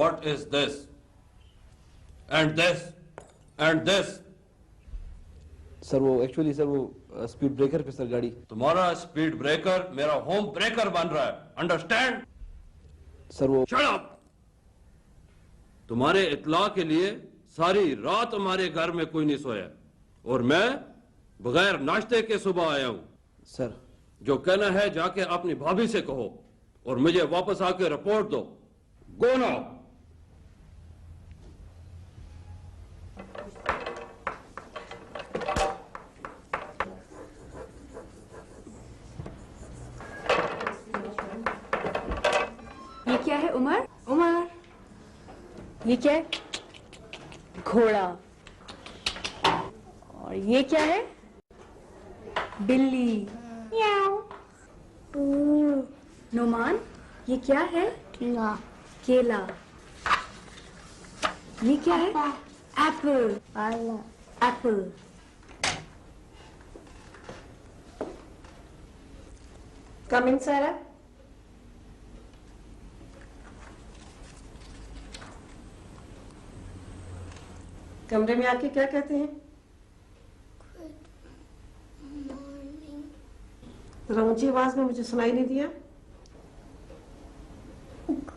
What is this? And this? And this? Sir वो actually sir वो speed breaker पे sir गाड़ी। तुम्हारा स्पीड ब्रेकर मेरा होम ब्रेकर बन रहा है, अंडरस्टैंड? सर वो शट अप! तुम्हारे इत्ला के लिए सारी रात हमारे घर में कोई नहीं सोया और मैं बगैर नाश्ते के सुबह आया हूं। सर जो कहना है जाके अपनी भाभी से कहो और मुझे वापस आके रिपोर्ट दो। Go now. ये क्या है उमर? उमर, ये क्या है? घोड़ा। और ये क्या है? बिल्ली। नोमान, ये क्या है? केला। ये क्या है? एप्पल। एप्पल। कम इन सारा। कमरे में आके क्या कहते हैं? जरा ऊंची आवाज में, मुझे सुनाई नहीं दिया।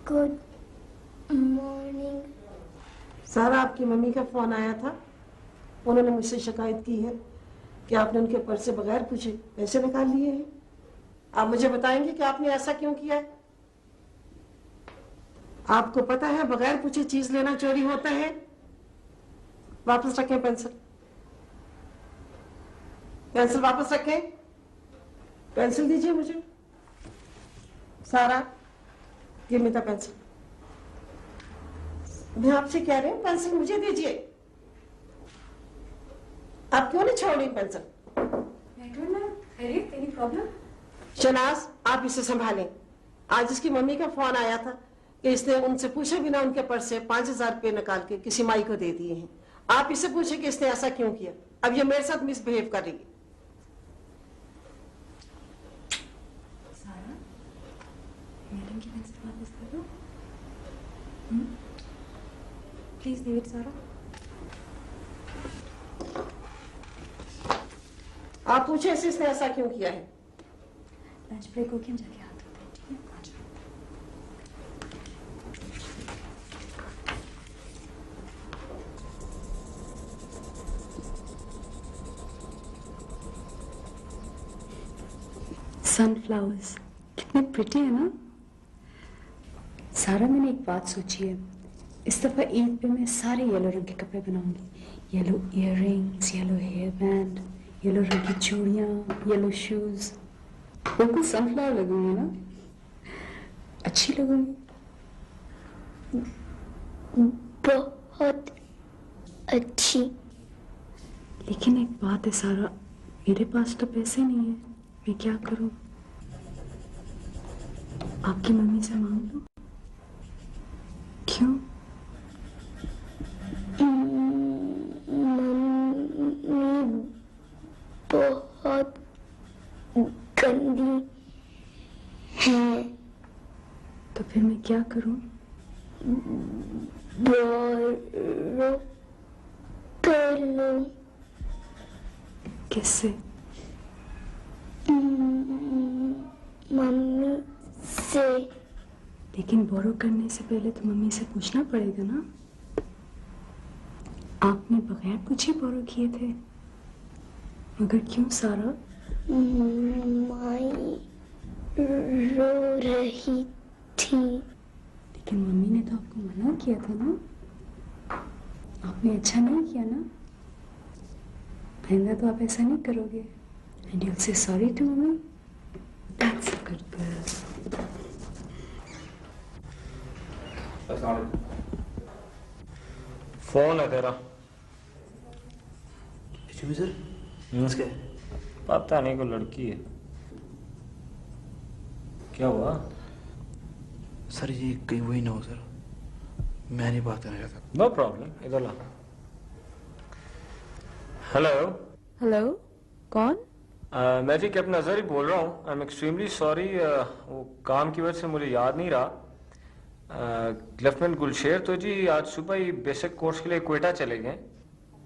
Good morning. सारा, आपकी मम्मी का फोन आया था। उन्होंने मुझसे शिकायत की है कि आपने उनके पर्स से बगैर पूछे पैसे निकाल लिए हैं। आप मुझे बताएंगे कि आपने ऐसा क्यों किया है? आपको पता है बगैर पूछे चीज लेना चोरी होता है। वापस रखें पेंसिल। पेंसिल वापस रखें। पेंसिल दीजिए मुझे। सारा, गिव मी द पेंसिल। मैं आपसे कह रही हूँ पेंसिल मुझे दीजिए। आप क्यों नहीं छोड़ रही पेंसिल? Any problem? शनाज, आप इसे संभालें। आज इसकी मम्मी का फोन आया था कि इसने उनसे पूछे बिना उनके पर्स से 5,000 रुपये निकाल के किसी माई को दे दिए हैं। आप इससे पूछे कि इसने ऐसा क्यों किया। अब ये मेरे साथ मिसबिहेव कर रही है। मैडम की पेंसिल वापस कर दो। प्लीज लीव इट सारा। आप पूछे इसने ऐसा क्यों किया है। लंच ब्रेक हो गया, हम जाके हाथ धोते हैं, ठीक है? आ जाओ। सनफ्लावर्स कितने प्रिटी है ना। सारा, मैंने एक बात सोची है। इस दफा ईद पे मैं सारे येलो रंग के कपड़े बनाऊंगी। Yellow earrings, yellow hair band, yellow रंग की चूड़ियां, येलो शूज। बिल्कुल सनफ्लावर लगूंगी ना, अच्छी लगूंगी। बहुत अच्छी। लेकिन एक बात है सारा, मेरे पास तो पैसे नहीं है, मैं क्या करूं? आपकी मम्मी से मांग लो। क्यों? मम्मी बहुत गंदी है। तो फिर मैं क्या करूं? बोलो कर लो। किससे? मम्मी से। लेकिन बोरो करने से पहले तो मम्मी से पूछना पड़ेगा ना। आपने बगैर पूछे बोरो किए थे, मगर क्यों सारा? माई रो रही थी। लेकिन मम्मी ने तो आपको मना किया था ना। आपने अच्छा नहीं किया ना। आइंदा तो आप ऐसा नहीं करोगे। And you'll say sorry to me. That's a good girl. Phone है तेरा? सर नमस्कार। पता नहीं, कोई लड़की है। क्या हुआ? सर ये कहीं वही ना हो सर, मैं नहीं बात करना चाहता। नो प्रॉब्लम, इधर ला। हेलो। हेलो, कौन? मैं जी कैप्टन अजहर ही बोल रहा हूँ। आई एम एक्सट्रीमली सॉरी, वो काम की वजह से मुझे याद नहीं रहा। लेफ्टिनेंट गुलशेर तो जी आज सुबह ही बेसिक कोर्स के लिए क्वेटा चले गए।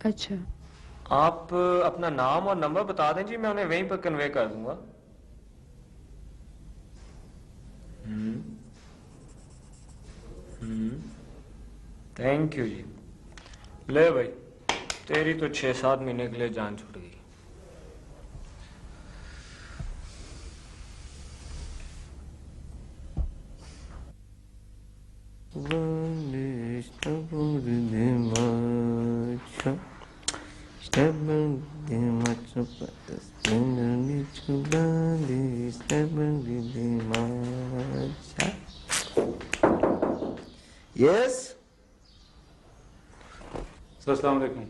अच्छा, आप अपना नाम और नंबर बता दें जी, मैं उन्हें वहीं पर कन्वे कर दूंगा। थैंक यू जी। ले भाई, तेरी तो 6-7 महीने के लिए जान छूट गई। यस सर अस्सलाम वालेकुम।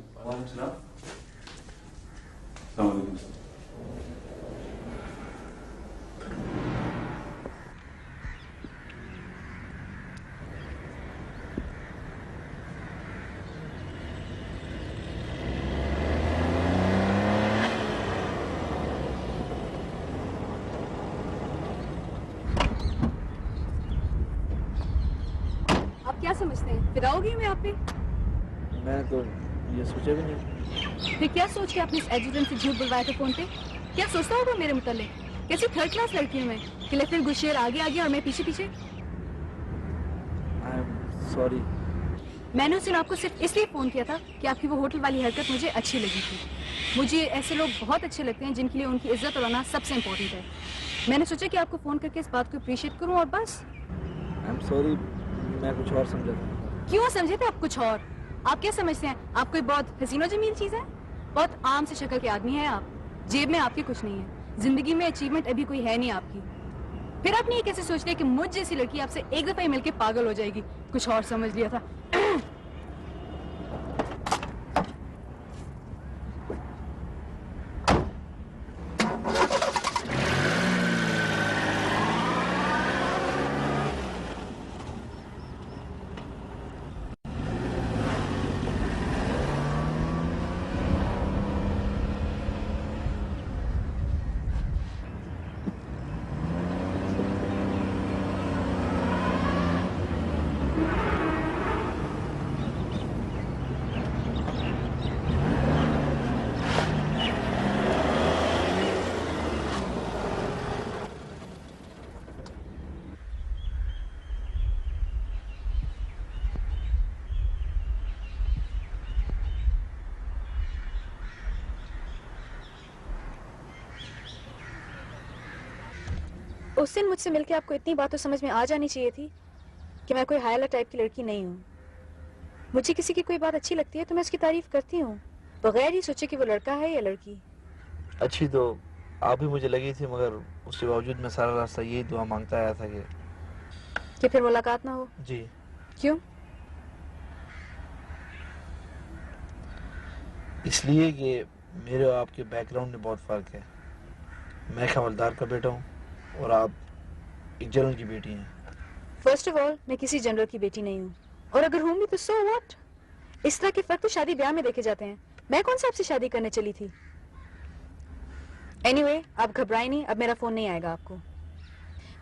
आप क्या समझते हैं फिदा होगी मैं आप पे? मैं तो ये सोचा भी नहीं। फिर क्या सोच के आपने इस एजुकेंट से झूठ बुलवाया था फोन पे? क्या सोचता होगा मेरे मुतालिक? कैसी थर्ड क्लास लड़की हूँ मैं कि लेफ्टिनेंट गुलशेर आगे आगे और मैं पीछे पीछे? आई एम सॉरी। मैंने उस दिन आपको सिर्फ इसलिए फोन किया था कि आपकी वो होटल वाली हरकत मुझे अच्छी लगी थी। मुझे ऐसे लोग बहुत अच्छे लगते हैं जिनके लिए उनकी इज्जत और आना सबसे इम्पोर्टेंट है। मैंने सोचा कि आपको फोन करके इस बात को अप्रिशिएट करूं और बस। आई एम सॉरी, मैं कुछ और समझा था। क्यों समझे थे आप कुछ और? आप क्या समझते हैं आप कोई बहुत हसीनो जमील चीज है? बहुत आम से शक्ल के आदमी है आप। जेब में आपके कुछ नहीं है। जिंदगी में अचीवमेंट अभी कोई है नहीं आपकी। फिर आपने ये कैसे सोच लिया कि मुझ जैसी लड़की आपसे एक दफा ही मिलके पागल हो जाएगी? कुछ और समझ लिया था। उस दिन मुझसे मिलके आपको इतनी बात तो समझ में आ जानी चाहिए थी कि मैं कोई हायला टाइप की लड़की नहीं हूँ। मुझे किसी की कोई बात अच्छी लगती है तो मैं उसकी तारीफ करती हूँ, बगैर ही सोचे कि वो लड़का है या लड़की। अच्छी तो आप भी मुझे लगी थी, मगर उसके बावजूद मैं सारा रास्ता यही दुआ मांगता आया था कि फिर मुलाकात ना हो। जी। क्यों? इसलिए कि मेरे और आपके बैकग्राउंड में बहुत फर्क है। मैं एक हवलदार का बेटा हूँ और आप एक जनरल की बेटी हैं। फर्स्ट ऑफ ऑल मैं किसी जनरल की बेटी नहीं हूँ, और अगर हूँ भी तो सो व्हाट? इस तरह के फर्क तो शादी ब्याह में देखे जाते हैं। मैं कौन सा आपसे शादी करने चली थी? एनीवे, आप घबराए नहीं, अब मेरा फोन नहीं आएगा आपको।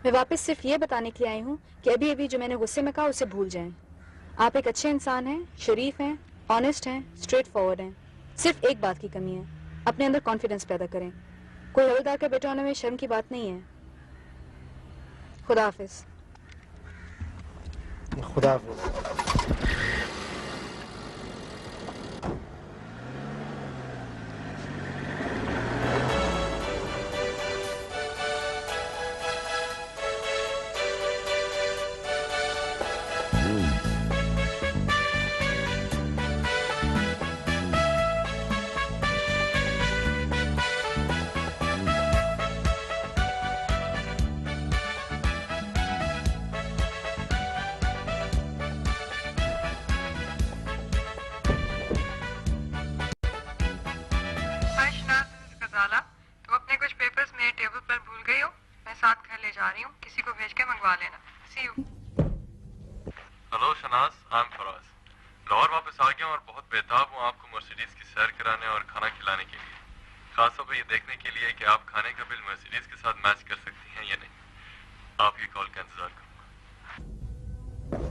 मैं वापस सिर्फ ये बताने के लिए आई हूँ कि अभी अभी जो मैंने गुस्से में कहा उसे भूल जाएं। आप एक अच्छे इंसान हैं, शरीफ हैं, ऑनेस्ट हैं, स्ट्रेट फॉरवर्ड हैं। सिर्फ एक बात की कमी है, अपने अंदर कॉन्फिडेंस पैदा करें। कोई हवलदार का बेटा होने में शर्म की बात नहीं है। खुदा हाफिज। खुदा हाफिज। Hello Shahnaz, I am Faraz. Lahore वापस आ गया हूँ और बहुत बेताब हूँ आपको मर्सिडीज की सैर कराने और खाना खिलाने के लिए। खासतौर पर ये देखने के लिए कि आप खाने का बिल मर्सिडीज के साथ मैच कर सकती हैं या नहीं। आपकी कॉल का इंतजार करूंगा।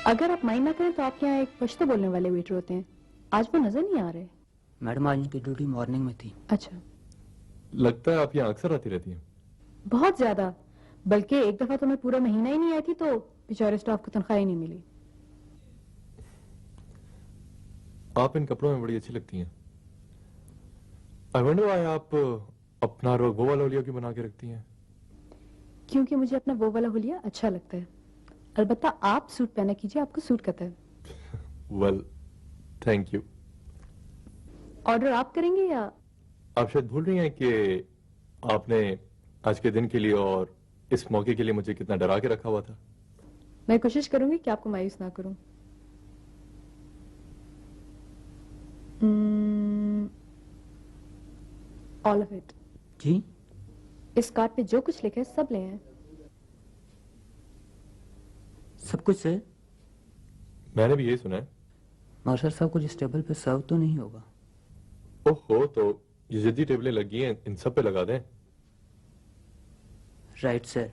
अगर आप माइंड ना करें तो आपके यहाँ एक पश्तो बोलने वाले वेटर होते हैं, आज वो नजर नहीं आ रहे। मैडम आज उनकी ड्यूटी मॉर्निंग में थी। अच्छा। लगता है आप यहाँ अक्सर आती रहती हैं। बहुत ज्यादा, बल्कि एक दफा तो मैं पूरा महीना ही नहीं आई थी तो बेचारे स्टाफ को तनख्वाह ही नहीं मिली। आप इन कपड़ों में बड़ी अच्छी लगती हैं। आई वंडर व्हाई आप अपना रोग वो वाला हुलिया क्यों बना के रखती हैं? क्योंकि मुझे अपना वो वाला हुलिया अच्छा लगता है। अलबत्ता आप सूट पहना कीजिए, आपको सूट करता है। Well, thank you. ऑर्डर आप करेंगे या? आप शायद भूल रही हैं कि आपने आज के दिन के लिए और इस मौके के लिए मुझे कितना डरा के रखा हुआ था। मैं कोशिश करूंगी कि आपको मायूस ना करूं। All of it. जी? इस कार्ड पे जो कुछ लिखा है सब ले आए। सब कुछ सर? मैंने भी यही सुना है। मगर सर सब कुछ इस टेबल पे सर्व तो नहीं होगा। ओहो, तो ये जितनी टेबलें लगी हैं इन सब पे लगा दें। Right sir.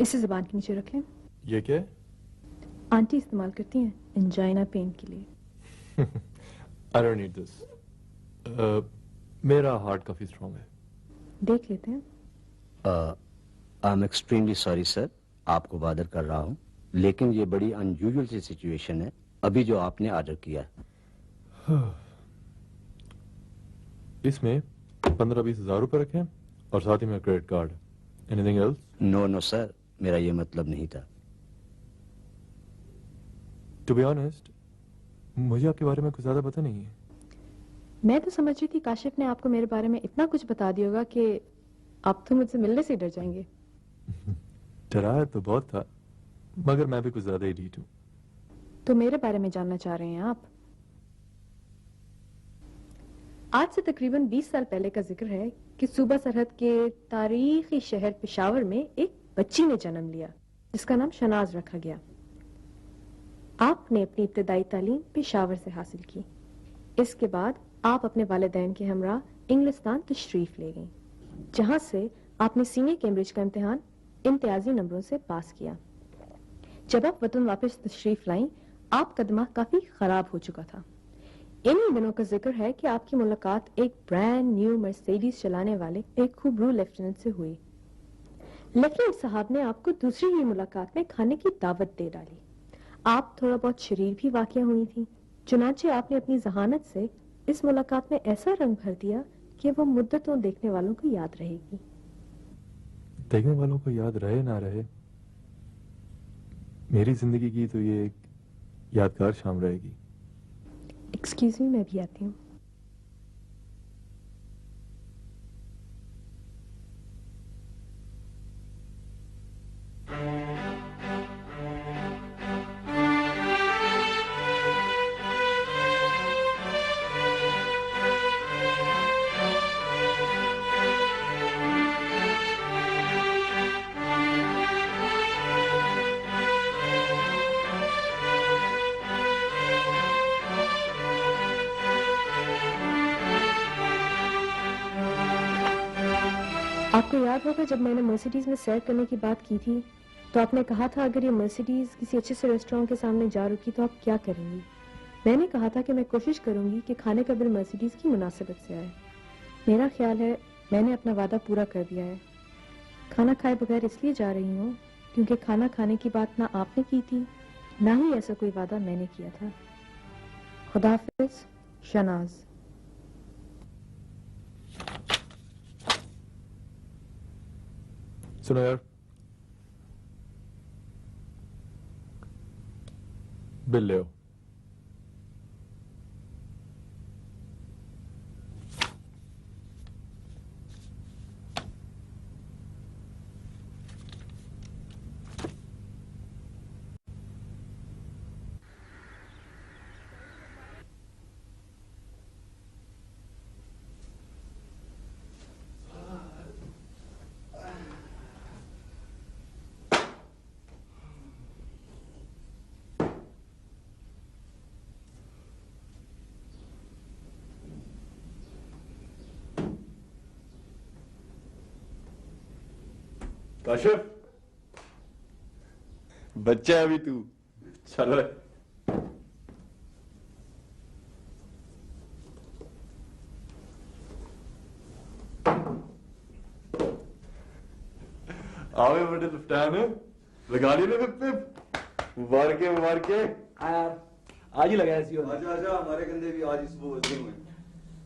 इसे जुबान के नीचे रख लें। ये क्या है? आंटी इस्तेमाल करती हैं एंजाइना पेन के लिए। I don't need this. मेरा हार्ट काफी स्ट्रांग है। देख लेते हैं। I am extremely sorry sir, आपको बादर कर रहा हूँ, लेकिन ये बड़ी अनयूजुअल सी सिचुएशन है अभी जो आपने ऑर्डर किया है। इसमें 15-20 हज़ार रुपए रखें और साथ ही में credit card. Anything else? No no sir, मेरा ये मतलब नहीं था। टू बी ऑनेस्ट, मुझे आपके बारे में कुछ ज्यादा पता नहीं है। मैं तो समझ रही थी काशिफ ने आपको मेरे बारे में इतना कुछ बता दिया होगा कि आप तो मुझसे मिलने से डर जाएंगे। डराया तो बहुत था, मगर मैं भी कुछ ज्यादा ही ढीठ हूँ। तो मेरे बारे में जानना चाह रहे हैं आप? आज से तकरीबन 20 साल पहले का जिक्र है कि सूबा सरहद के तारीखी शहर पेशावर में एक बच्ची ने जन्म लिया जिसका नाम शनाज रखा गया। आपने अपनी इब्तदाई तालीम पेशावर से हासिल की। इसके बाद आप अपने वालिदैन के हमरा इंग्लिस्तान तशरीफ ले गईं, जहां से आपने सीनियर कैम्ब्रिज का इम्तिहान इम्तियाजी नंबरों से पास किया। जब आप वतन वापस तशरीफ लाई, आपका दिमाग काफी खराब हो चुका था। इन्हीं दिनों का जिक्र है कि आपकी मुलाकात एक ब्रांड न्यू मर्सिडीज चलाने वाले एक खूबरू लेफ्टिनेंट से हुई। लेफ्टिनेंट साहब ने आपको दूसरी ही मुलाकात में खाने की दावत दे डाली। आप थोड़ा बहुत शरीर भी वाक़या हुई थी, चुनांचे आपने अपनी जहानत से इस मुलाकात में ऐसा रंग भर दिया कि वो मुद्दतों देखने वालों को याद रहेगी। देखने वालों को याद रहे ना रहे, मेरी जिंदगी की तो ये एक यादगार शाम रहेगी। एक्सक्यूज मी, मैं भी आती हूँ। आपको याद होगा जब मैंने मर्सिडीज में सैर करने की बात की थी तो आपने कहा था अगर ये मर्सिडीज किसी अच्छे से रेस्टोरेंट के सामने जा रुकी तो आप क्या करेंगी? मैंने कहा था कि मैं कोशिश करूंगी कि खाने का बिल मर्सिडीज की मुनासिबत से आए। मेरा ख्याल है मैंने अपना वादा पूरा कर दिया है। खाना खाए बगैर इसलिए जा रही हूँ क्योंकि खाना खाने की बात ना आपने की थी, ना ही ऐसा कोई वादा मैंने किया था। खुदा हाफिज, शनाज। सुनो यार, बिल ले आओ। काशिफ, बच्चा है अभी तू, चलो। आवे बड़े लुफ्टान, लगा लिया ना पिप। मुबारके मुबारके। आज ही लगाया सी। आजा आजा, हमारे कंधे भी आज ही सुबह वजन हुए।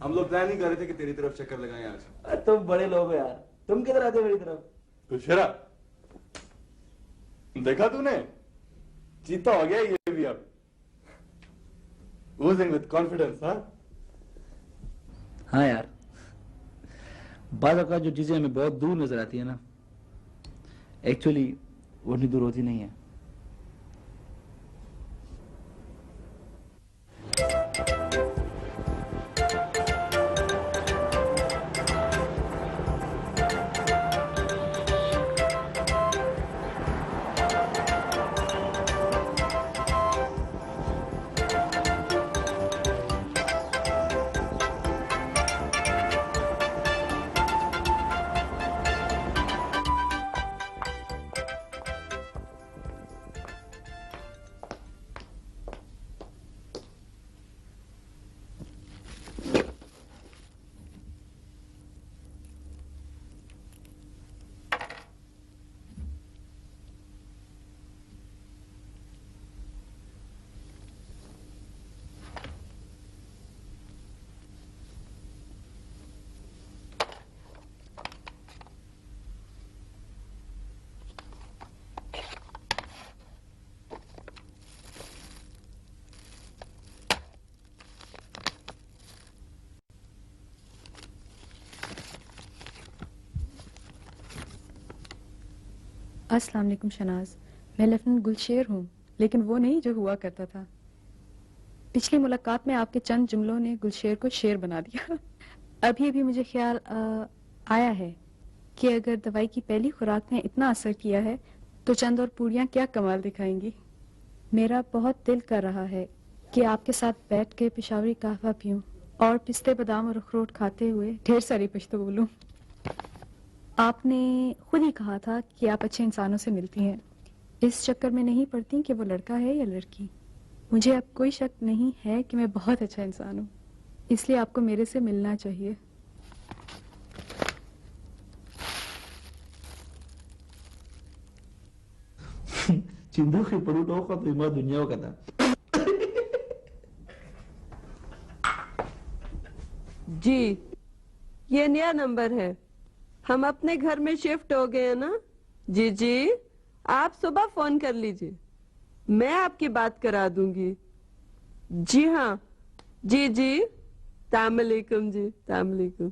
हम लोग प्लान ही कर रहे थे कि तेरी तरफ चक्कर लगाएं आज। तुम बड़े लोग हो यार, तुम किधर आते हो मेरी तरफ? खुशरा, देखा तूने, चीता हो गया ये भी अब। Oozing with confidence, हाँ? हाँ यार, बाद औक़ात जो चीजें हमें बहुत दूर नजर आती है ना, एक्चुअली वो इतनी दूर होती नहीं है। अस्सलाम वालेकुम शनाज, मैं लेफ्टिनेंट गुलशेर हूँ, लेकिन वो नहीं जो हुआ करता था। पिछली मुलाकात में आपके चंद जुमलों ने गुलशेर को शेर बना दिया। अभी अभी मुझे ख्याल आया है कि अगर दवाई की पहली खुराक ने इतना असर किया है तो चंद और पूरियां क्या कमाल दिखाएंगी। मेरा बहुत दिल कर रहा है कि आपके साथ बैठ के पेशावरी कहवा पीऊं और पिस्ते बादाम और अखरोट खाते हुए ढेर सारी पश्तो बोलूं। आपने खुद ही कहा था कि आप अच्छे इंसानों से मिलती हैं, इस चक्कर में नहीं पड़ती कि वो लड़का है या लड़की। मुझे अब कोई शक नहीं है कि मैं बहुत अच्छा इंसान हूँ, इसलिए आपको मेरे से मिलना चाहिए। चिंदू की पड़ू का तो इमा दुनिया का था। जी, ये नया नंबर है। हम अपने घर में शिफ्ट हो गए हैं ना। जी जी, आप सुबह फोन कर लीजिए, मैं आपकी बात करा दूंगी। जी हाँ, जी जी, तामलेकुम जी, तामलेकुम।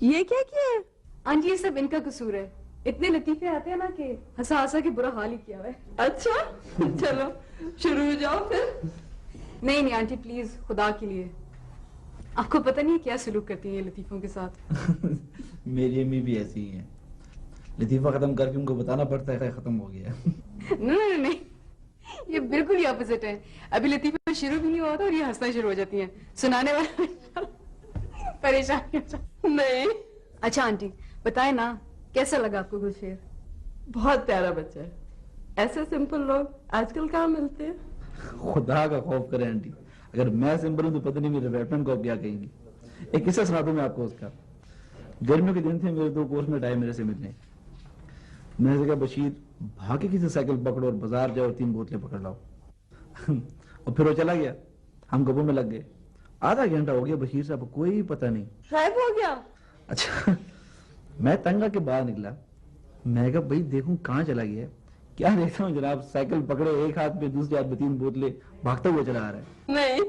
ये क्या किया है? आंटी, ये सब इनका कसूर है। इतने लतीफे आते हैं ना कि हंसा हंसा के बुरा हाल ही किया है। अच्छा, चलो शुरू हो जाओ फिर। नहीं नहीं आंटी, प्लीज, खुदा के लिए। आपको पता नहीं क्या सलूक करती है ये लतीफों के साथ। मेरी अम्मी भी ऐसी ही है। लतीफा खत्म करके उनको बताना पड़ता है खत्म हो गया। नहीं नहीं, ये बिल्कुल ही ऑपोजिट है। अभी लतीफा शुरू भी नहीं हुआ था और ये हंसना शुरू हो जाती हैं। सुनाने वाला परेशान हो जाता। नहीं। अच्छा आंटी, बताए ना, कैसा लगा आपको गुलशेर? बहुत प्यारा बच्चा है। ऐसे सिंपल लोग आजकल कहाँ मिलते हैं। खुदा का खौफ करे आंटी, अगर मैं सिंपल हूँ तो पता नहीं मेरे बैटमैन को क्या कहेंगे। एक किस्सा सुना दूं मैं आपको उसका। गर्मियों के दिन थे, मेरे 2 कोर्स में आए मेरे से मिलने। मैंने कहा बशीर भाग के किसी साइकिल पकड़ो और बाजार जाओ और 3 बोतलें पकड़ लाओ। और फिर वो चला गया, हम गप्पों में लग गए। आधा घंटा हो गया, बशीर साहब कोई पता नहीं, गायब हो गया। अच्छा, मैं तंग आके बाहर निकला। मैं कहा भाई देखूं कहाँ चला गया। क्या देखता हूँ जनाब, साइकिल पकड़े, एक हाथ में, दूसरे हाथ में 3 बोतलें, भागता हुआ चला आ रहा है। नहीं।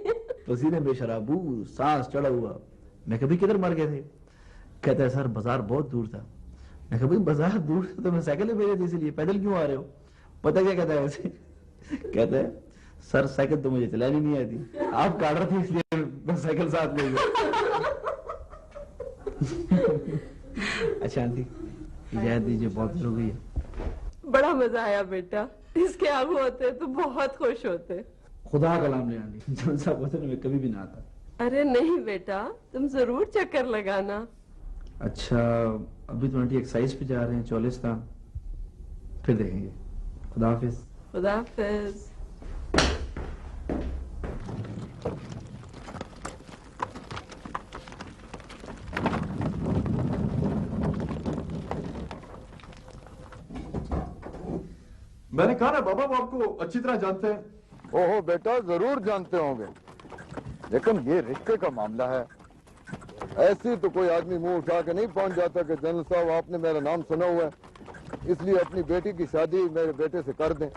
पसीने में शराबू, सांस चढ़ा हुआ। मैं कभी किधर मर गए थे? कहता है सर बाजार बहुत दूर था। मैं कहा भाई बाजार दूर था तो मैं साइकिल में भेजे थे, इसलिए पैदल क्यों आ रहे हो? पता क्या कहता है वैसे? कहता है सर साइकिल तो मुझे चलानी नहीं आती, आप काट रहे थे इसलिए मैं साइकिल साथ ले गया। अच्छा आंटी, इजाजत दीजिए, बहुत देर हो गई है। बड़ा मजा आया बेटा, इसके आगू होते तो बहुत खुश होते। खुदा का नाम ले आंटी, जलसा वतन में कभी भी ना आता। अरे नहीं बेटा, तुम जरूर चक्कर लगाना। अच्छा, अभी तो आंटी एक्सरसाइज पे जा रहे हैं चौलिस्तान, फिर देखेंगे। खुदा हाफिज। खुदा हाफिज। मैंने कहा ना बाबा, वो आपको अच्छी तरह जानते हैं। ओहो बेटा, जरूर जानते होंगे, लेकिन ये रिश्ते का मामला है। ऐसी तो कोई आदमी मुंह उठा के नहीं पहुंच जाता कि जनरल साहब आपने मेरा नाम सुना हुआ है, इसलिए अपनी बेटी की शादी मेरे बेटे से कर दें।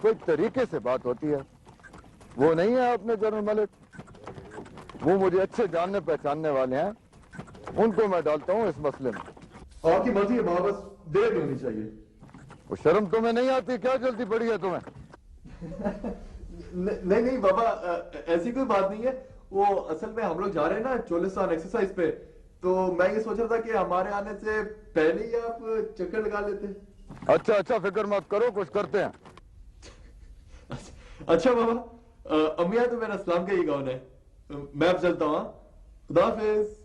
कोई तरीके से बात होती है। वो नहीं है अपने जनरल मलिक, वो मुझे अच्छे जानने पहचानने वाले हैं, उनको मैं डालता हूँ इस मसले में। आपकी मर्जी है बाबा, बस देर नहीं होनी चाहिए। वो शर्म तुम्हें नहीं आती क्या? जल्दी पड़ी है तुम्हें? नहीं नहीं बाबा, ऐसी कोई बात नहीं है। वो असल में हम लोग जा रहे हैं ना चोलिस्तान एक्सरसाइज पे, तो मैं ये सोच रहा था कि हमारे आने से पहले ही आप चक्कर लगा लेते। अच्छा अच्छा, फिक्र मत करो, कुछ करते हैं। अच्छा बाबा, अम्मिया तो मेरा सलाम का ही गाउन है। मैं अब चलता हूँ। खुदा हाफिज।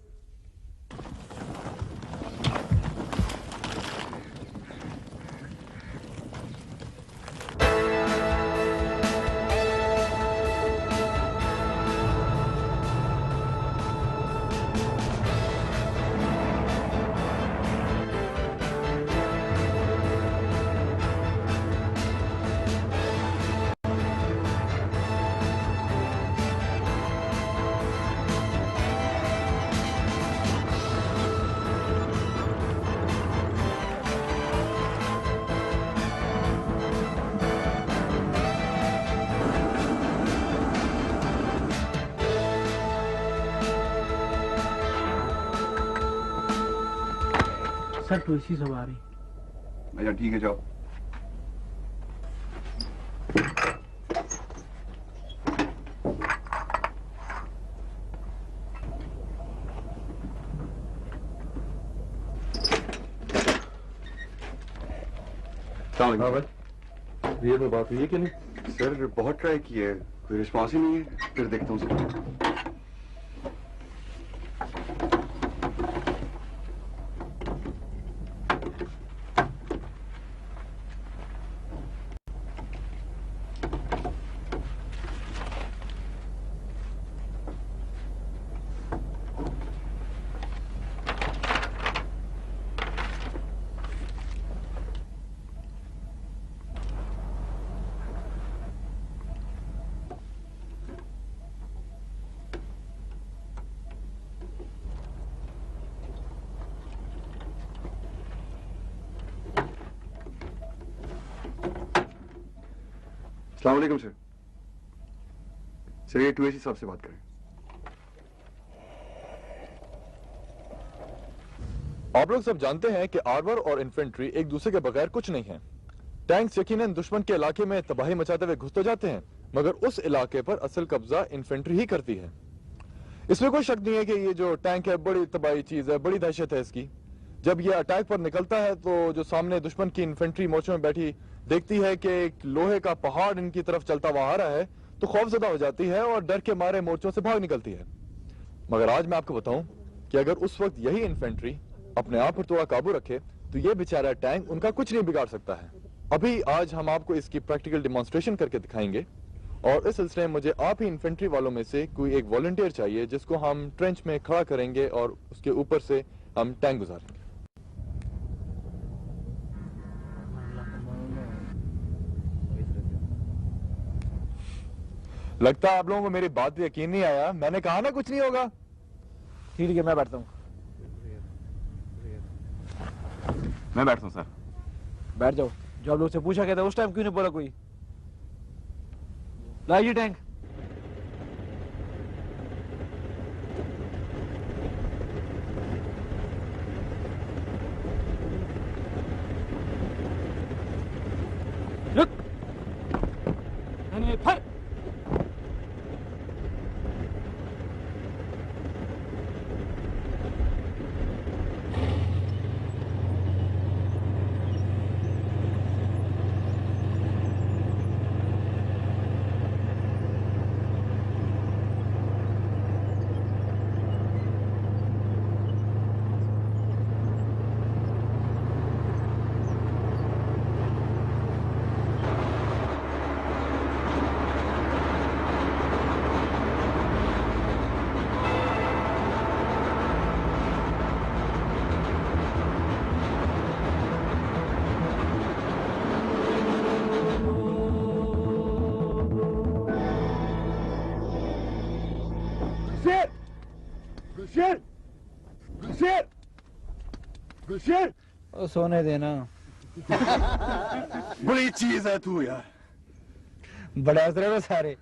सर टूसी सब आ रही। अच्छा ठीक है, जाओ। हाँ भाई, ये तो बात हुई है कि नहीं? सर बहुत ट्राई की है, कोई रिस्पॉन्स ही नहीं है। फिर देखता हूँ सर। अस्सलाम वालेकुम सर। सर ये 2AC साहब से बात करें। आप लोग सब जानते हैं कि आर्मर और इन्फेंट्री एक दूसरे के बगैर कुछ नहीं है। टैंक्स यकीनन दुश्मन के इलाके में तबाही मचाते हुए घुस तो जाते हैं, मगर उस इलाके पर असल कब्जा इन्फेंट्री ही करती है। इसमें कोई शक नहीं है कि ये जो टैंक है बड़ी तबाही चीज है, बड़ी दहशत है इसकी। जब ये अटैक पर निकलता है तो जो सामने दुश्मन की इन्फेंट्री मोर्चों में बैठी देखती है कि एक लोहे का पहाड़ इनकी तरफ चलता हुआ आ रहा है तो खौफजदा हो जाती है और डर के मारे मोर्चों से भाग निकलती है। मगर आज मैं आपको बताऊं कि अगर उस वक्त यही इन्फेंट्री अपने आप पर थोड़ा काबू रखे तो ये बेचारा टैंक उनका कुछ नहीं बिगाड़ सकता है। अभी आज हम आपको इसकी प्रैक्टिकल डिमॉन्स्ट्रेशन करके दिखाएंगे और इस सिलसिले में मुझे आप ही इन्फेंट्री वालों में से कोई एक वॉलंटियर चाहिए जिसको हम ट्रेंच में खड़ा करेंगे और उसके ऊपर से हम टैंक गुजारेंगे। लगता है आप लोगों को मेरी बात पे यकीन नहीं आया। मैंने कहा ना कुछ नहीं होगा। ठीक है, मैं बैठता हूँ। मैं बैठता हूँ सर। बैठ जाओ। जो आप लोग से पूछा गया था उस टाइम क्यों नहीं बोला कोई? लाइए टैंक। रुक। फायर। गुलशेर, गुलशेर, गुलशेर, ओ सोने देना। बड़ी चीज है तू यार। बड़ा असर है सारे।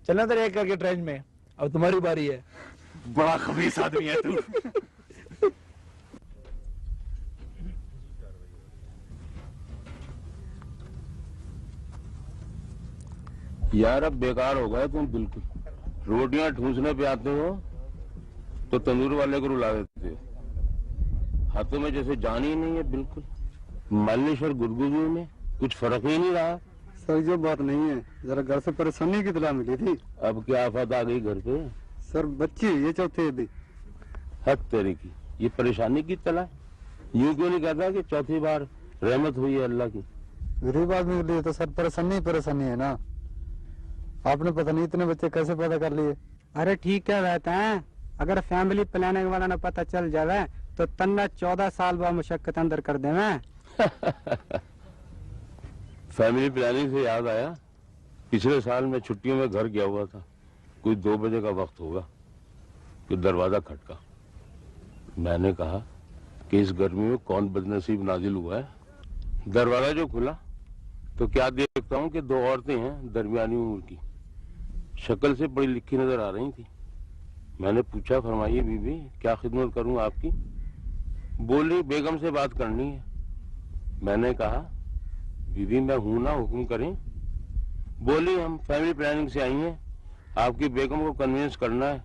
चलना तेरे एक करके ट्रेन में, अब तुम्हारी बारी है। बड़ा खबीस आदमी है तू। यार अब बेकार हो गए तुम बिल्कुल। रोटियां ठूसने पे आते हो तो तंदूर वाले को रुला देते हो। हाथों में जैसे जान ही नहीं है बिल्कुल। मालिश और गुदगुदी में कुछ फर्क ही नहीं रहा। सर जो बात नहीं है, जरा घर से परेशानी की इत्तला मिली थी। अब क्या आफत आ गई घर पे? सर बच्ची ये चौथे अभी। हक तेरे की, ये परेशानी की तला। यूं क्यों नहीं कहता कि चौथी बार रहमत हुई है अल्लाह की। गरीब आदमी के लिए तो सर परेशानी है ना। आपने पता नहीं इतने बच्चे कैसे पैदा कर लिए। अरे ठीक क्या रहता है, अगर फैमिली प्लानिंग वाला ना पता चल जावे तो तन्ना 14 साल बाद मुशक्कत अंदर कर देवे। फैमिली प्लानिंग से याद आया, पिछले साल मैं छुट्टियों में घर गया हुआ था। कोई 2 बजे का वक्त होगा कि दरवाजा खटका। मैंने कहा कि इस गर्मी में कौन बदनसीब नाजिल हुआ है। दरवाजा जो खुला तो क्या देखता हूँ कि 2 औरतें हैं दरमियानी उम्र की, शक्ल से पढ़ी लिखी नजर आ रही थी। मैंने पूछा, फरमाइए बीबी क्या खिदमत करूं आपकी? बोली बेगम से बात करनी है। मैंने कहा बीबी मैं हूं ना, हुक्म करें। बोली हम फैमिली प्लानिंग से आई हैं, आपकी बेगम को कन्विंस करना है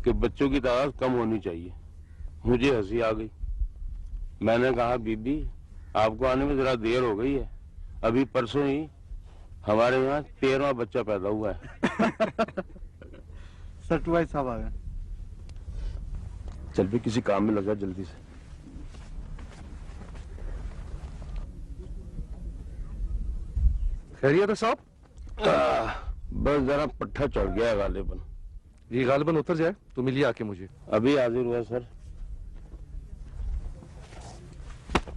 कि बच्चों की तादाद कम होनी चाहिए। मुझे हंसी आ गई। मैंने कहा बीबी आपको आने में जरा देर हो गई है, अभी परसों ही हमारे यहाँ 13वां बच्चा पैदा हुआ है। सट्टू भाई साहब आ गए। चल भी किसी काम में लगा जल्दी से। खैरियत है साहब? बस जरा पट्टा चढ़ गया है गालिबन। ये गालिबन उतर जाए तो मिलिए आके मुझे। अभी हाजिर हुआ सर।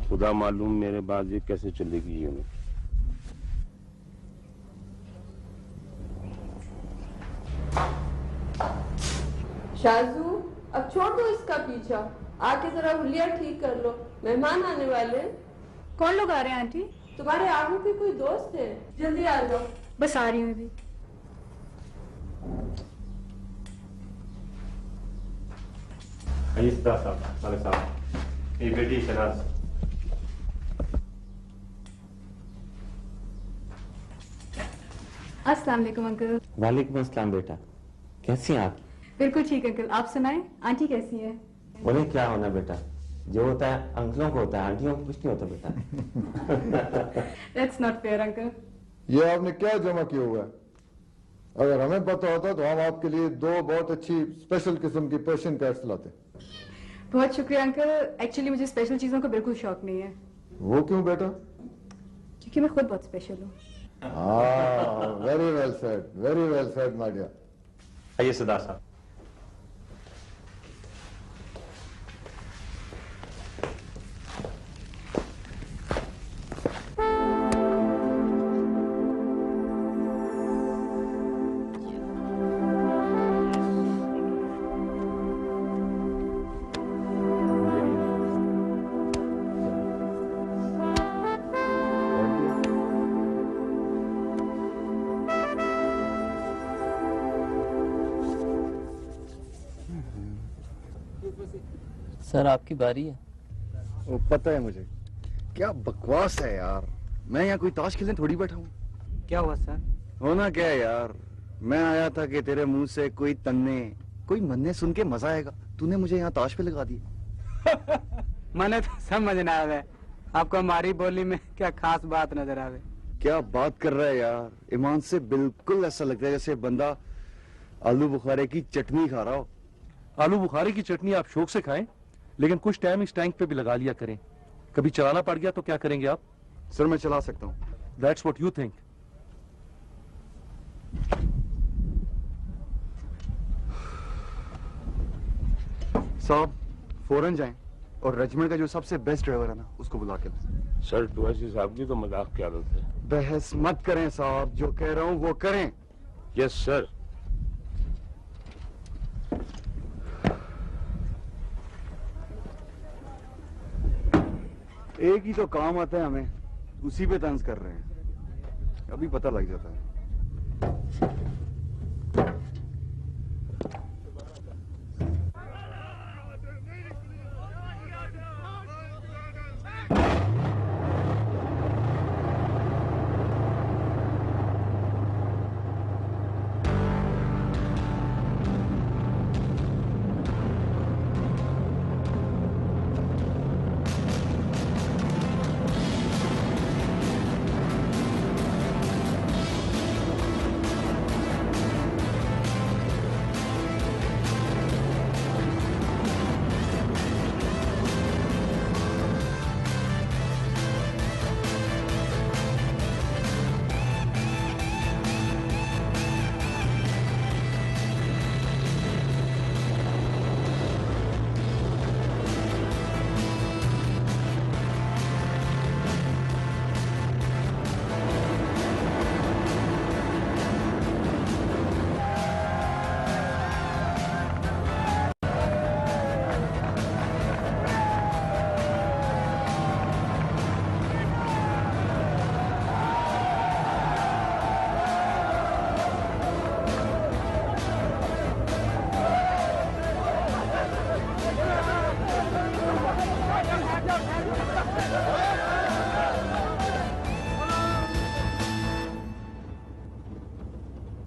खुदा मालूम मेरे बाद ये कैसे चलेगी यूनिट। शाजू अब छोड़ दो इसका पीछा, आके जरा हुलिया ठीक कर लो, मेहमान आने वाले। कौन लोग आ रहे हैं आंटी? तुम्हारे आगू के कोई दोस्त है, जल्दी आ जाओ। बस आ रही हूँ अभी। साहब, ये बेटी शनाज। अस्सलाम वालेकुम अंकल। वालेकुम अस्सलाम बेटा, कैसी हैं आप? बिल्कुल ठीक अंकल, आप सुनाएं आंटी कैसी है? उन्हें क्या होना बेटा, जो होता है अंकलों को होता है, आंटियों को कुछ नहीं होता बेटा। That's not fair uncle. ये आपने क्या जमा किया हुआ है? अगर हमें पता होता तो हम आपके लिए 2 बहुत अच्छी स्पेशल किस्म की पर्शियन कैट्स लाते। बहुत शुक्रिया अंकल, एक्चुअली मुझे स्पेशल चीजों का बिल्कुल शौक नहीं है। वो क्यों बेटा? क्योंकि मैं खुद बहुत स्पेशल हूँ। Very well said my dear. आइए सरदार साहब। सर आपकी बारी है। वो पता है मुझे, क्या बकवास है यार। मैं यहाँ कोई ताश खेलने थोड़ी बैठा हूँ। क्या हुआ सर? होना क्या है यार, मैं आया था कि तेरे मुंह से कोई तन्ने कोई मन्ने सुन के मजा आएगा, तूने मुझे यहाँ ताश पे लगा दिया। मैंने तो समझ ना आवे, आपको हमारी बोली में क्या खास बात नजर आवे। क्या बात कर रहा है यार, ईमान से बिल्कुल ऐसा लगता है जैसे बंदा आलू बुखारे की चटनी खा रहा हो। आलू बुखारे की चटनी आप शौक से खाएं, लेकिन कुछ टाइम इस टैंक पे भी लगा लिया करें। कभी चलाना पड़ गया तो क्या करेंगे आप? सर मैं चला सकता हूँ। That's what you think. साहब फौरन जाएं और रेजिमेंट का जो सबसे बेस्ट ड्राइवर है ना उसको बुला के लाएं। सर टुवैसी साहब की तो मजाक की आदत है। बहस मत करें साहब, जो कह रहा हूँ वो करें। Yes sir. एक ही तो काम आता है हमें, उसी पे तंज कर रहे हैं, अभी पता लग जाता है।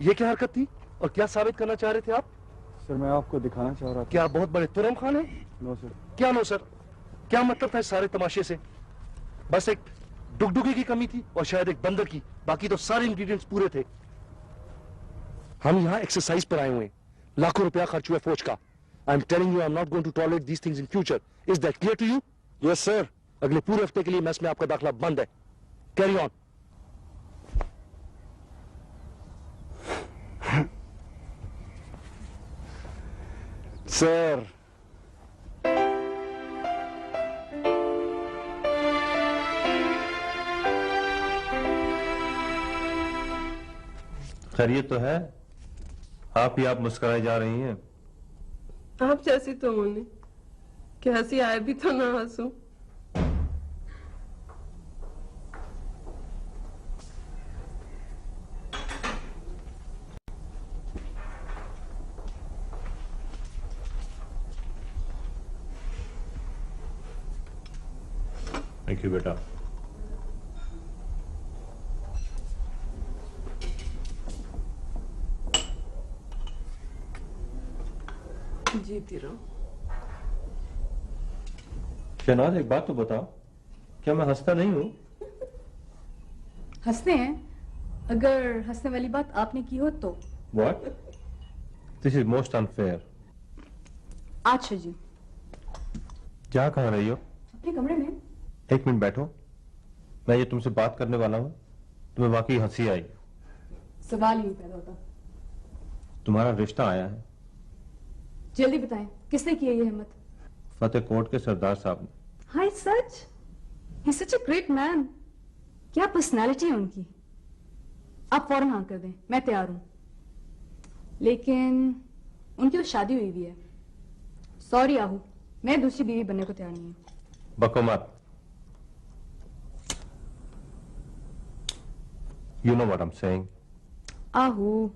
ये क्या हरकत थी और क्या साबित करना चाह रहे थे आप? सर मैं आपको दिखाना चाह रहा था। क्या आप बहुत बड़े तुरम खान हैं? No sir. क्या नो सर? क्या मतलब था इस सारे तमाशे से? बस एक डुगडुगी की कमी थी और शायद एक बंदर की, बाकी तो सारे इंग्रेडिएंट्स पूरे थे। हम यहाँ एक्सरसाइज पर आए हुए हैं, लाखों रुपया खर्च हुआ फौज का। I am telling you I am not going to tolerate these things in future. Is that clear to you? Yes sir. अगले पूरे हफ्ते के लिए मैस में आपका दाखिला बंद है। Carry on. सर खैरियत तो है? आप ही आप मुस्कुराई जा रही हैं। आप जैसी तो होनी कि हंसी आए भी तो ना हंसूं। थैंक यू बेटा। जीती रहो। शहनाज एक बात तो बताओ, क्या मैं हंसता नहीं हूं? हंसते हैं, अगर हंसने वाली बात आपने की हो तो। What? This is most unfair. अच्छा जी। क्या कह रही हो? अपने कमरे में। एक मिनट बैठो, मैं ये तुमसे बात करने वाला हूं। तुम्हें वाकई हंसी आई? सवाल ही नहीं पैदा होता। तुम्हारा रिश्ता आया है। जल्दी बताएं, किसने की है ये हिम्मत? फतेह कोट के सरदार साहब ने। हाय सच, ही सच अ ग्रेट मैन। क्या पर्सनालिटी है उनकी। आप फौरन हाँ कर दें, मैं तैयार हूं। लेकिन उनकी तो शादी हुई भी है। सॉरी आहू, मैं दूसरी बीवी बनने को तैयार नहीं हूं। बको मत। You know what I'm saying. आहू,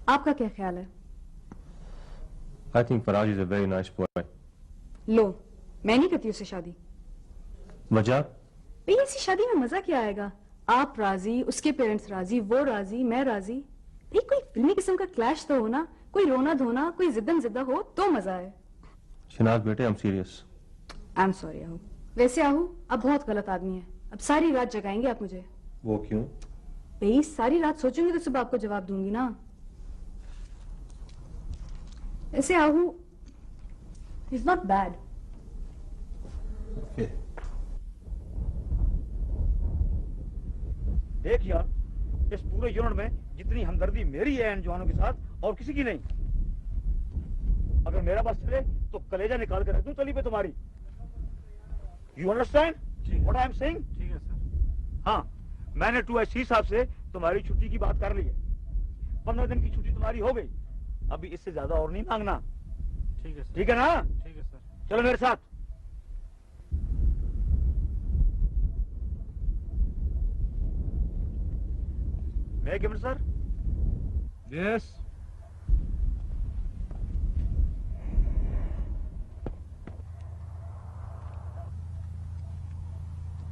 आपका क्या ख्याल है? I think Faraj is a very nice boy. लो, मैं नहीं करती उससे शादी। वजह? भाई ऐसी शादी में मजा क्या आएगा? आप राजी, उसके पेरेंट्स राजी, वो राजी, मैं राजी। भाई कोई फिल्मी किस्म का क्लैश तो हो ना, कोई रोना धोना, कोई जिद्दम जिद्दा हो तो मजा है। शहनाज बेटे, I'm serious. I am sorry Aahu. वैसे आहू, आप बहुत गलत आदमी हैं। अब सारी रात जगाएंगे आप मुझे। वो क्यों? भाई सारी रात सोचूंगी तो सुबह आपको जवाब दूंगी ना। ऐसे आहू इज नॉट बैड। देख यार, इस पूरे यूनिट में जितनी हमदर्दी मेरी है इन जवानों के साथ और किसी की नहीं। अगर मेरा बस चले तो कलेजा निकाल कर रख दूं तली पे तुम्हारी। You understand what I am saying? ठीक है सर। हाँ, मैंने 2SC साहब से तुम्हारी छुट्टी की बात कर ली है। 15 दिन की छुट्टी तुम्हारी हो गई, अभी इससे ज्यादा और नहीं मांगना। ठीक है सर। ठीक है ना? ठीक है सर। चलो मेरे साथ। मैं कम इन सर? यस।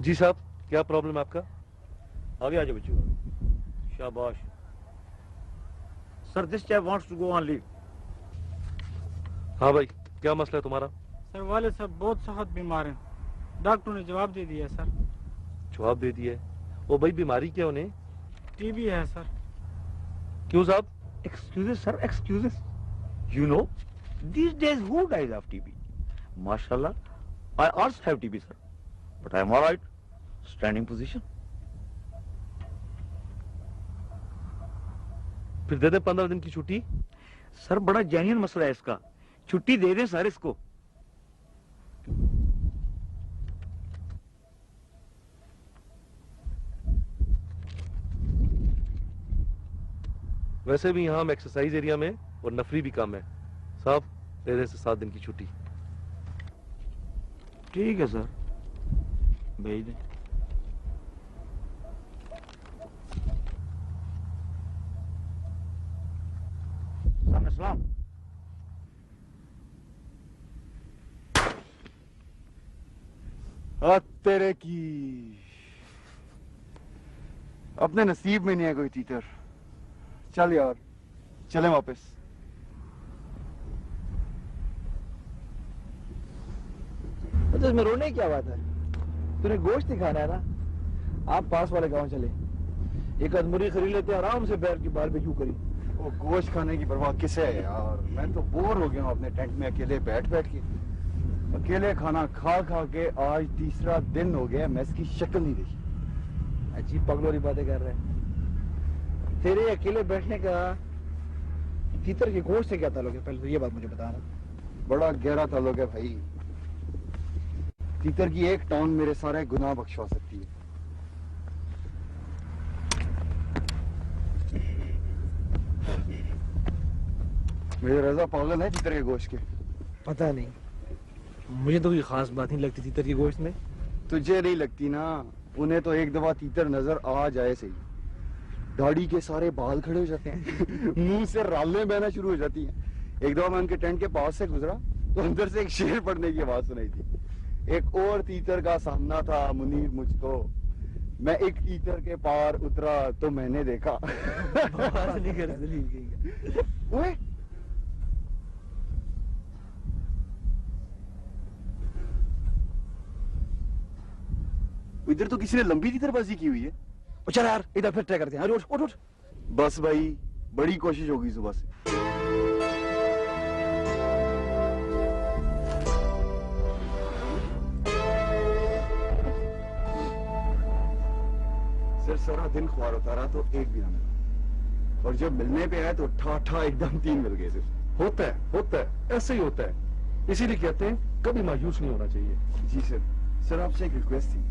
जी साहब, क्या प्रॉब्लम है आपका? आगे आ जाओ बच्चों, शाबाश। Sir this chap wants to go on leave. हाँ भाई, क्या मसला है तुम्हारा? सर वाले साहब बहुत सख्त बीमार हैं, डॉक्टर ने जवाब दे दिया सर। जवाब दे दिया है? वो भाई बीमारी क्या उन्हें? टीबी है सर। क्यों साहब? Excuses, sir, excuses. You know, these days who dies of TB? Mashallah, I also have TB, sir. But I am all right. Standing position. फिर दे दे 15 दिन की छुट्टी। सर बड़ा जेन्युइन मसला है इसका, छुट्टी दे दें सर इसको। वैसे भी यहाँ हम एक्सरसाइज एरिया में और नफरी भी कम है। साहब दे दे 7 दिन की छुट्टी। ठीक है सर, भेज दें। सलाम। तेरे की अपने नसीब में नहीं है कोई तीतर। चल यार, चले वापस। तो इसमें रोने की क्या बात है? तूने गोश्त ही खाना है ना? आप पास वाले गांव चले, एक अदमुरी खरीद लेते, आराम से बैठ के बारबेक्यू करी। वो गोश्त खाने की परवाह किसे है यार? मैं तो बोर हो गया हूँ अपने टेंट में अकेले बैठ बैठ के। अकेले खाना खा खा के आज तीसरा दिन हो गया, मैं इसकी शक्ल नहीं देखी। अजीब पगलोरी बातें कर रहे हैं। तेरे अकेले बैठने का तीतर के गोश्त से क्या ताल्लुक है? पहले तो ये बात मुझे बताना। बड़ा गहरा ताल्लुक है भाई। तीतर की एक टाउन मेरे सारे गुनाह बख्शवा सकती है। मेरे रजा पागल है तीतर के गोश्त के? पता नहीं, मुझे तो कोई खास बात नहीं लगती तीतर की गोश्त में। तुझे नहीं लगती ना, उन्हें तो एक दफा तीतर नजर आ जाए सही, दाढ़ी के सारे बाल खड़े हो जाते हैं मुंह से रालें बहना शुरू हो जाती हैं। एक दफा मैं उनके टेंट के पास से गुजरा तो अंदर से एक शेर पड़ने की आवाज सुनाई थी। एक और तीतर का सामना था मुनीर मुझको, मैं एक तीतर के पार उतरा तो मैंने देखा ओए इधर तो किसी ने लंबी तीतरबाजी की हुई है। चल यार इधर फिर ट्राई करते हैं। उठ उठ उठ। बस भाई, बड़ी कोशिश होगी सुबह से। सर सारा दिन ख्वार होता रहा तो एक भी ना मिला, और जब मिलने पे आया तो ठा एकदम 3 मिल गए। सिर्फ होता है, ऐसे ही होता है। इसीलिए कहते हैं कभी मायूस नहीं होना चाहिए। जी सर। सर आपसे एक रिक्वेस्ट थी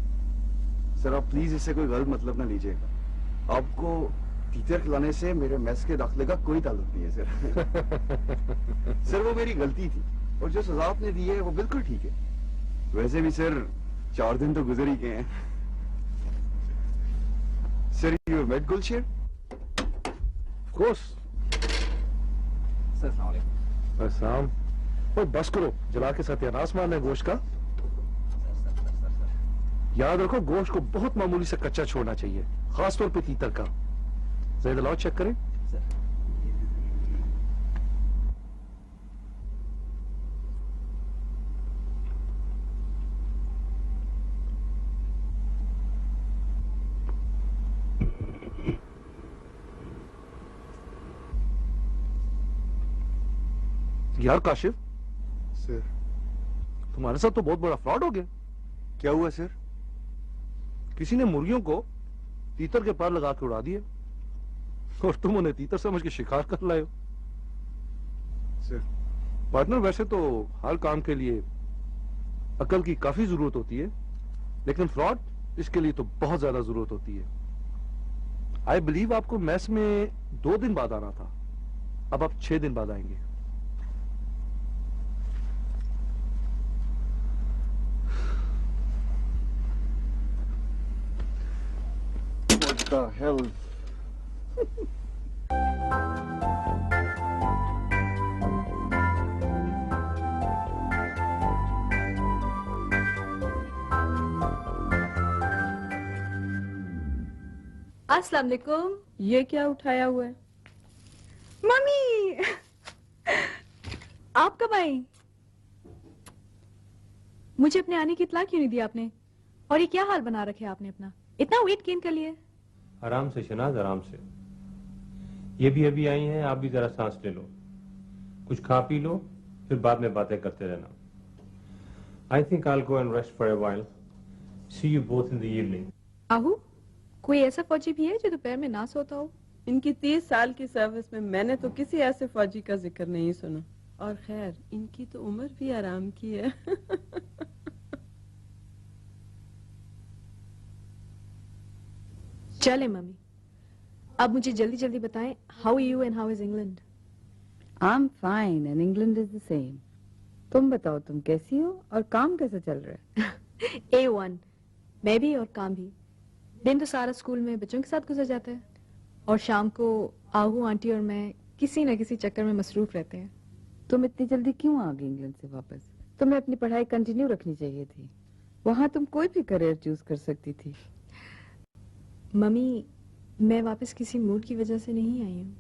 सर, आप प्लीज इससे कोई गलत मतलब ना लीजिएगा। आपको तीतर खिलाने से मेरे मैस के दाखिले का कोई ताल्लुक नहीं है सर सर वो मेरी गलती थी, और जो सजा आपने दी है वो बिल्कुल ठीक है। वैसे भी सर 4 दिन तो गुजर ही गए हैं। Sir you met Gulsher? Of course. Sir अस्सलाम वालेकुम। अस्सलाम। और बस करो, जला के सत्यानाश मारना है गोश्त का। याद रखो, गोश्त को बहुत मामूली से कच्चा छोड़ना चाहिए, खासतौर पे तीतर का। ज़रा लाओ चेक करें। यार काशिफ, सर तुम्हारे साथ तो बहुत बड़ा फ्रॉड हो गया। क्या हुआ सर? किसी ने मुर्गियों को तीतर के पार लगा के उड़ा दिए, और तुम उन्हें तीतर समझ के शिकार कर लाए हो। सर पार्टनर, वैसे तो हर काम के लिए अकल की काफी जरूरत होती है, लेकिन फ्रॉड इसके लिए तो बहुत ज्यादा जरूरत होती है। आई बिलीव आपको मैस में 2 दिन बाद आना था, अब आप 6 दिन बाद आएंगे। What the hell? अस्सलाम वालेकुम। ये क्या उठाया हुआ है? मम्मी आप कब आई? मुझे अपने आने की इत्तला क्यों नहीं दी आपने? और ये क्या हाल बना रखे आपने अपना? इतना वेट गेन कर लिया? आराम से शनाज, आराम से। ये भी अभी आई हैं, आप भी जरा सांस ले लो, कुछ खा पी लो, फिर बाद में बातें करते रहना। I think I will go and rest for a while. See you both in the evening. Aahu, कोई ऐसा फौजी भी है जो दोपहर में ना सोता हो? इनकी 30 साल की सर्विस में मैंने तो किसी ऐसे फौजी का जिक्र नहीं सुना। और खैर, इनकी तो उम्र भी आराम की है। चले मम्मी, अब मुझे जल्दी जल्दी बताएं, how are you and how is England? I am fine and England is the same. तुम बताओ, तुम कैसी हो और काम कैसा चल रहा है? A1। मैं भी और काम भी। दिन तो सारा स्कूल में बच्चों के साथ गुजर जाता है और शाम को आहू आंटी और मैं किसी न किसी चक्कर में मसरूफ रहते हैं। तुम इतनी जल्दी क्यों आ गई इंग्लैंड से वापस? तुम्हें अपनी पढ़ाई कंटिन्यू रखनी चाहिए थी। वहां तुम कोई भी करियर चूज कर सकती थी। मम्मी, मैं वापस किसी मूड की वजह से नहीं आई हूँ।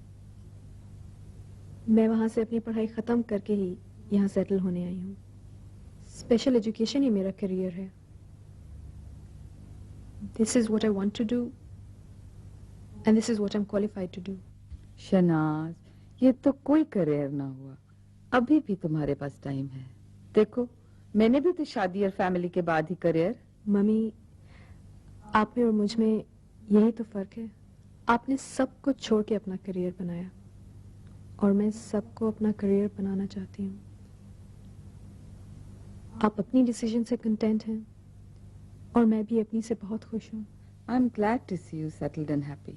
मैं वहां से अपनी पढ़ाई खत्म करके ही यहाँ सेटल होने आई हूँ। स्पेशल एजुकेशन ही मेरा करियर है। This is what I want to do and this is what I'm qualified to do. Shahnaz, ये तो कोई करियर ना हुआ। अभी भी तुम्हारे पास टाइम है। देखो, मैंने भी तो शादी और फैमिली के बाद ही करियर। मम्मी, आप में और मुझ में यही तो फर्क है। आपने सब कुछ छोड़ के अपना करियर बनाया और मैं सबको अपना करियर बनाना चाहती हूँ। आप अपनी डिसीजन से कंटेंट हैं और मैं भी अपनी से बहुत खुश हूँ। I am glad to see you settled and happy.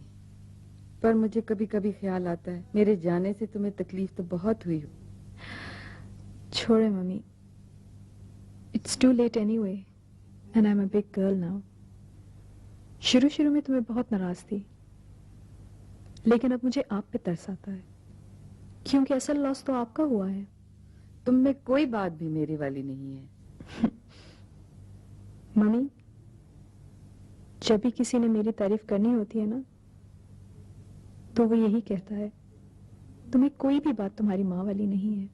पर मुझे कभी कभी ख्याल आता है, मेरे जाने से तुम्हें तकलीफ तो बहुत हुई हो। छोड़े mummy, it's too late anyway and I am a big girl now. शुरू शुरू में तुम्हें बहुत नाराज थी, लेकिन अब मुझे आप पे तरस आता है, क्योंकि असल लॉस तो आपका हुआ है। तुम में कोई बात भी मेरी वाली नहीं है। मम्मी, जब भी किसी ने मेरी तारीफ करनी होती है ना, तो वो यही कहता है, तुम्हें कोई भी बात तुम्हारी माँ वाली नहीं है।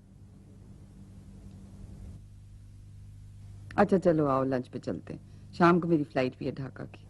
अच्छा चलो आओ, लंच पे चलते हैं। शाम को मेरी फ्लाइट भी है ढाका की।